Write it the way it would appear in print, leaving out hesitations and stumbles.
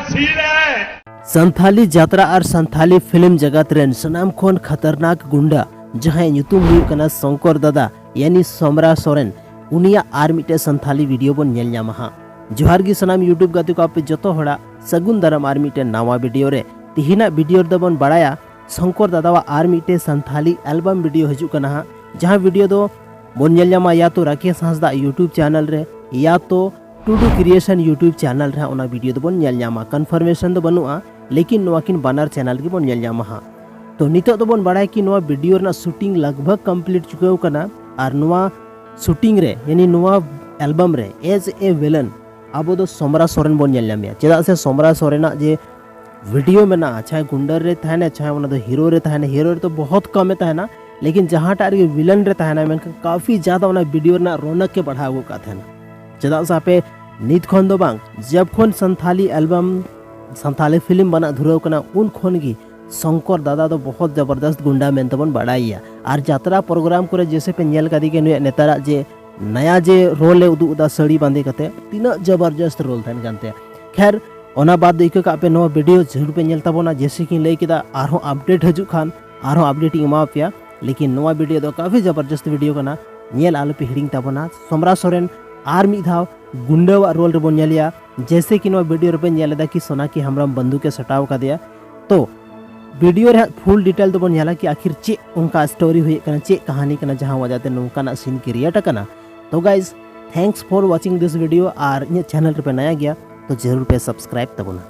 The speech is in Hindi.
सीन है। संथाली जात्रा और संथाली फिल्म जगत रेन सनाम खोन खतरनाक गुंडा जहां ᱧᱩᱛᱩᱢ हुई कना शंकर दादा यानी सोमरा सोरेन उनिया आर मिटे संथाली वीडियो बन नेल ᱧᱟᱢᱟ हां। जोहार गी सनाम यूट्यूब गाते को आपे जतो होड़ा सगुन दाराम आर मिटे नावा वीडियो रे तिहिना वीडियो द बन बड़ाया शंकर दादा वा आर मिटे संथाली एल्बम वीडियो हजू कना हां। जहां वीडियो दो बन नेल ᱧᱟᱢᱟ या तो राकेश हांसदा यूट्यूब चैनल रे या तो टूडू क्रिएशन यूट्यूब चैनल रे ओना वीडियो दो बन नेल ᱧᱟᱢᱟ। कन्फर्मेशन दो बनुआ लेकिन नोकिन बानर चैनल के बन नेल ᱧᱟᱢᱟ हां। तो नितो तो बन बड़ा कि नोआ वीडियो ना शूटिंग लगभग कंप्लीट चुकाव कना और नोआ शूटिंग रे यानी नोआ एल्बम रे एज ए विलन अब दो सोमरा सोरेन बन नेल ᱧᱟᱢᱮᱭᱟ। चेदा से सोमरा सोरेना जे वीडियो में ना चाहे गुंडर रे थाने चाहे ओना दो हीरो रे थाने हीरो रे तो बहुत कम थाना लेकिन जहाँ टार के विलन रे थाना में काफ़ी ज़्यादा ओना वीडियो ना रौनक के बढ़ाव का थाना। चेदा से आपे नित खन दो बांग जब खन संथाली एल्बम संथाली फिल्म बना धुराव कना उन खन की शंकर दादा तो बहुत जबरदस्त गुंडा में तबन बड़ाइया और यात्रा प्रोग्राम करे जैसे पे नेल कदी के नेतारा जे नया जे रोल उदू उदा साड़ी बांधे कते तीना जबरदस्त रोल थान जानते। खैर ओना बाद इक का पे नो वीडियो जरूर पे नेल तबना जैसे कि लई किदा आरो अपडेट हजू खान आरो अपडेट इमा पिया लेकिन नोआ वीडियो दो काफी जबरदस्त वीडियो कना नेल आलो पे हिडिंग तबना। सोमरा सोरेन आर मी धाव गुंडा रोल रे बन नेलिया जैसे कि नोआ वीडियो रे पे नेलदा कि सोनाकी हमराम बंदूक के सटाव का दिया। तो वीडियो रे फुल डिटेल तो बन नेला कि आखिर चे उनका स्टोरी हुई कना चे कहानी कना जहां वजहते नौकाना सीन क्रिएट कना। तो guys thanks for watching this video और इन चैनल पे नया गया तो जरूर पे सब्सक्राइब तबना।